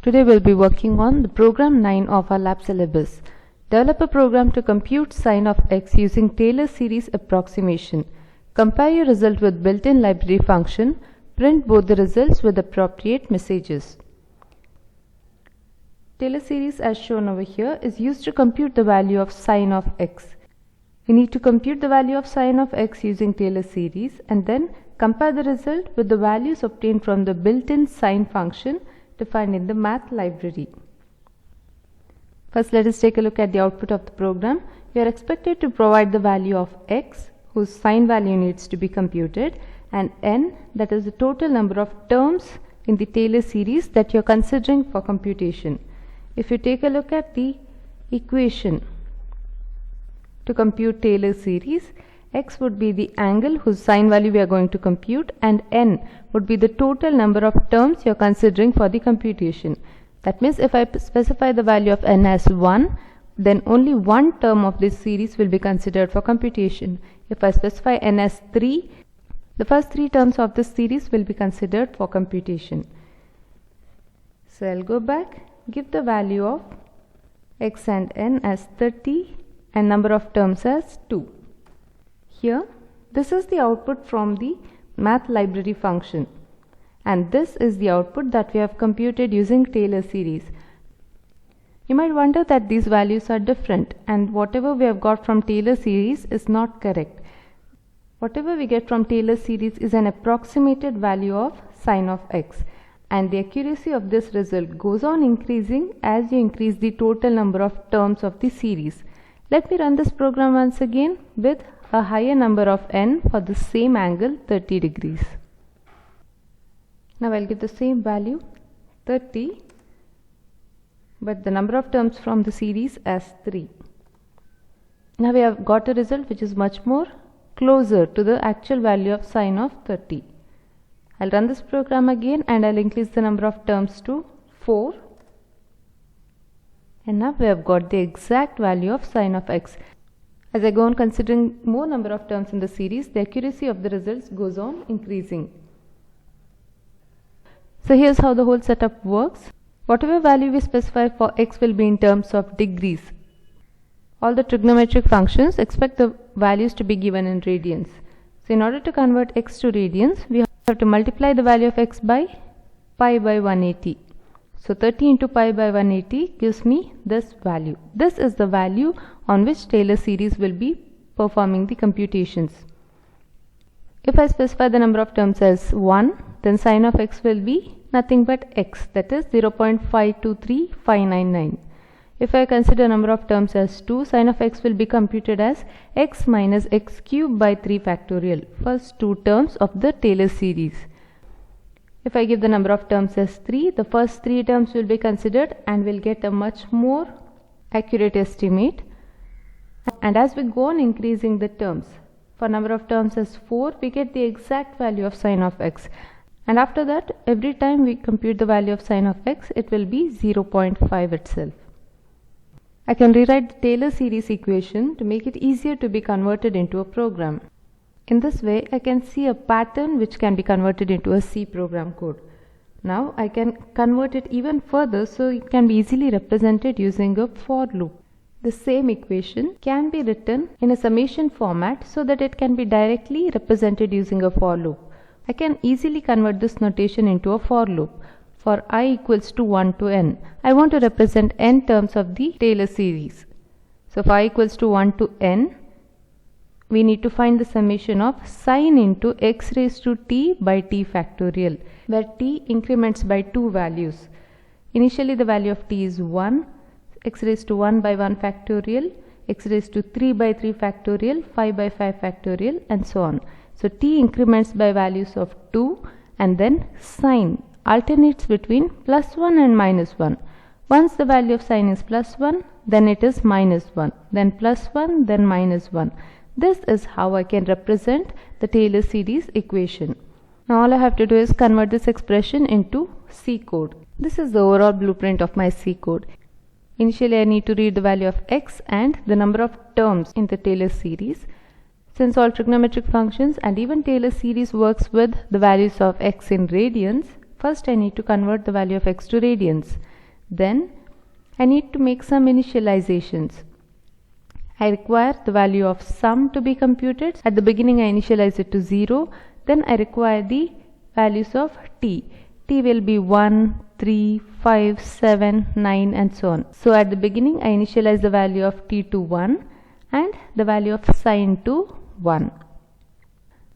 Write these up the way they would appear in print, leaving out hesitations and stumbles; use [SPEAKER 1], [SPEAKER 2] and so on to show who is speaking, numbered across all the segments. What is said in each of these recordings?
[SPEAKER 1] Today we'll be working on the program 9 of our lab syllabus. Develop a program to compute sin of x using Taylor series approximation. Compare your result with built-in library function. Print both the results with appropriate messages. Taylor series, as shown over here, is used to compute the value of sin of x. We need to compute the value of sin of x using Taylor series and then compare the result with the values obtained from the built-in sin function defined in the math library. First, let us take a look at the output of the program. We are expected to provide the value of x, whose sin value needs to be computed, and n, that is the total number of terms in the Taylor series that you are considering for computation. If you take a look at the equation to compute Taylor series, x would be the angle whose sin value we are going to compute, and n would be the total number of terms you are considering for the computation. That means if I specify the value of n as 1, then only one term of this series will be considered for computation. If I specify n as 3, the first 3 terms of this series will be considered for computation. So I'll go back, give the value of x and n as 30 and number of terms as 2. Here, this is the output from the math library function, and this is the output that we have computed using Taylor series. You might wonder that these values are different and whatever we have got from Taylor series is not correct. Whatever we get from Taylor series is an approximated value of sin of x, and the accuracy of this result goes on increasing as you increase the total number of terms of the series. Let me run this program once again with a higher number of n for the same angle, 30 degrees. Now I'll give the same value, 30, but the number of terms from the series as 3. Now we have got a result which is much more closer to the actual value of sin of 30. I'll run this program again and I'll increase the number of terms to 4. And now we have got the exact value of sin of x. As I go on considering more number of terms in the series, the accuracy of the results goes on increasing. So here's how the whole setup works. Whatever value we specify for x will be in terms of degrees. All the trigonometric functions expect the values to be given in radians. So in order to convert x to radians, we have to multiply the value of x by pi by 180. So 30 into pi by 180 gives me this value. This is the value on which Taylor series will be performing the computations. If I specify the number of terms as 1, then sin of x will be nothing but x, that is 0.523599. If I consider number of terms as 2, sin of x will be computed as x minus x cubed by 3 factorial, first 2 terms of the Taylor series. If I give the number of terms as 3, the first 3 terms will be considered and will get a much more accurate estimate. And as we go on increasing the terms, for number of terms as 4, we get the exact value of sin of x. And after that, every time we compute the value of sin of x, it will be 0.5 itself. I can rewrite the Taylor series equation to make it easier to be converted into a program. In this way, I can see a pattern which can be converted into a C program code. Now I can convert it even further so it can be easily represented using a for loop. The same equation can be written in a summation format so that it can be directly represented using a for loop. I can easily convert this notation into a for loop. For I equals to 1 to n, I want to represent n terms of the Taylor series. So for I equals to 1 to n, we need to find the summation of sin into x raised to t by t factorial, where t increments by 2 values. Initially the value of t is 1, x raised to 1 by 1 factorial, x raised to 3 by 3 factorial, 5 by 5 factorial, and so on. So t increments by values of 2, and then sin alternates between plus 1 and minus 1. Once the value of sin is plus 1, then it is minus 1, then plus 1, then minus 1. This is how I can represent the Taylor series equation. Now all I have to do is convert this expression into C code. This is the overall blueprint of my C code. Initially I need to read the value of x and the number of terms in the Taylor series. Since all trigonometric functions and even Taylor series works with the values of x in radians, first I need to convert the value of x to radians. Then I need to make some initializations. I require the value of sum to be computed. At the beginning I initialize it to 0. Then I require the values of t. T will be 1, 3, 5, 7, 9 and so on. So at the beginning I initialize the value of t to 1 and the value of sine to 1.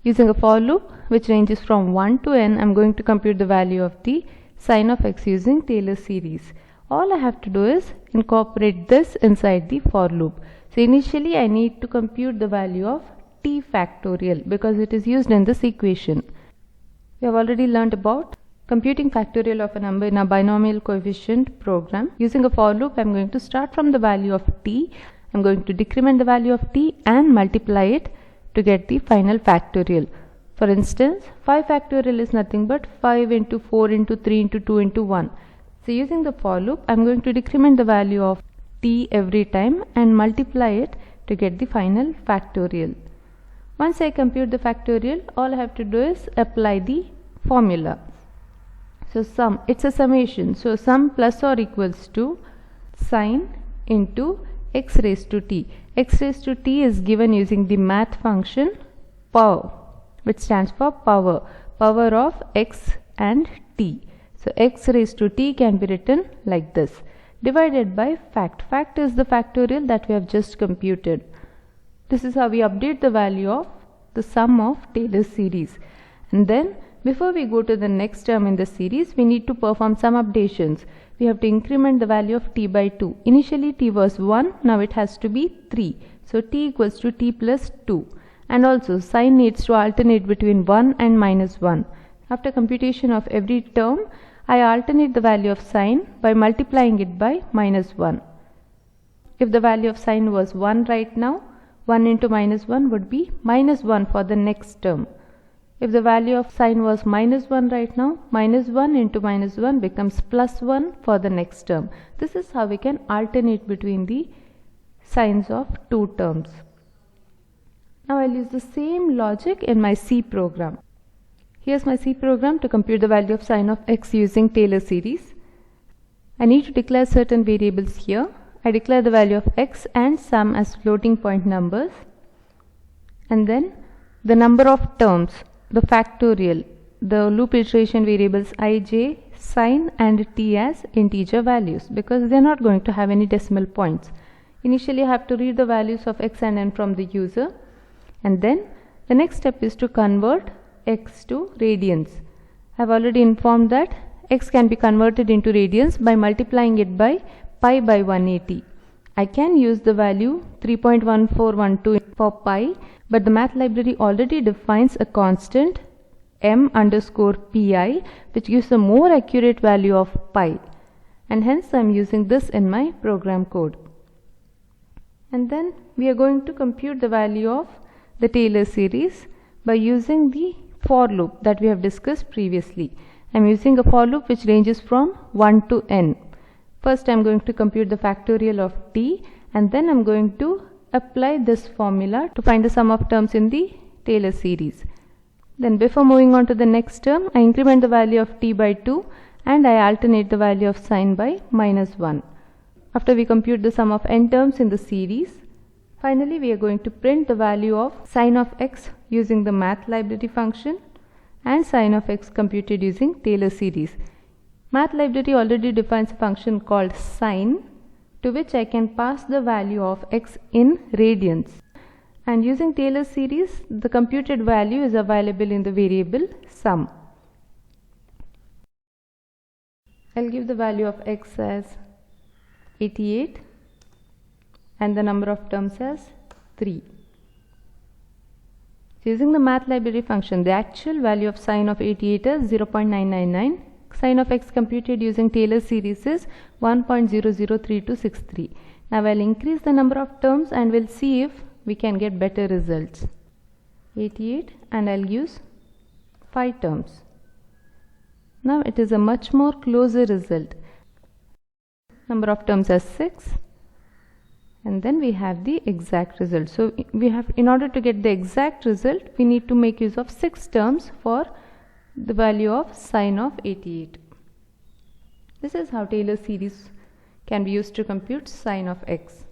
[SPEAKER 1] Using a for loop which ranges from 1 to n, I am going to compute the value of the sine of x using Taylor series. All I have to do is incorporate this inside the for loop. So initially I need to compute the value of t factorial because it is used in this equation. We have already learned about computing factorial of a number in a binomial coefficient program. Using a for loop, I am going to start from the value of t. I am going to decrement the value of t and multiply it to get the final factorial. For instance, 5 factorial is nothing but 5 into 4 into 3 into 2 into 1. So using the for loop, I am going to decrement the value of t every time and multiply it to get the final factorial. Once I compute the factorial, all I have to do is apply the formula. So sum, it's a summation. So sum plus or equals to sine into x raised to t. X raised to t is given using the math function power, which stands for power of x and t. So x raised to t can be written like this, divided by fact. Fact is the factorial that we have just computed. This is how we update the value of the sum of Taylor series. And then before we go to the next term in the series, we need to perform some updations. We have to increment the value of t by 2. Initially t was 1, now it has to be 3. So t equals to t plus 2. And also sine needs to alternate between 1 and minus 1. After computation of every term, I alternate the value of sine by multiplying it by minus 1. If the value of sine was 1 right now, 1 into minus 1 would be minus 1 for the next term. If the value of sine was minus 1 right now, minus 1 into minus 1 becomes plus 1 for the next term. This is how we can alternate between the signs of two terms. Now I'll use the same logic in my C program. Here's my C program to compute the value of sine of x using Taylor series. I need to declare certain variables here. I declare the value of x and sum as floating point numbers, and then the number of terms, the factorial, the loop iteration variables I, j, sine and t as integer values because they are not going to have any decimal points. Initially I have to read the values of x and n from the user, and then the next step is to convert x to radians. I have already informed that x can be converted into radians by multiplying it by pi by 180. I can use the value 3.1412 for pi, but the math library already defines a constant m underscore pi which gives a more accurate value of pi, and hence I am using this in my program code. And then we are going to compute the value of the Taylor series by using the for loop that we have discussed previously. I am using a for loop which ranges from 1 to n. First I am going to compute the factorial of t, and then I am going to apply this formula to find the sum of terms in the Taylor series. Then before moving on to the next term, I increment the value of t by 2 and I alternate the value of sine by minus 1. After we compute the sum of n terms in the series, finally we are going to print the value of sine of x using the math library function and sine of x computed using Taylor series. Math library already defines a function called sine, to which I can pass the value of x in radians. And using Taylor series, the computed value is available in the variable sum. I'll give the value of x as 88 and the number of terms as 3. Using the math library function, the actual value of sine of 88 is 0.999. Sine of x computed using Taylor series is 1.003263. Now I'll increase the number of terms and we'll see if we can get better results. 88, and I'll use 5 terms. Now it is a much more closer result. Number of terms as 6, and then we have the exact result. So we have, in order to get the exact result, we need to make use of 6 terms for the value of sine of 88. This is how Taylor series can be used to compute sine of x.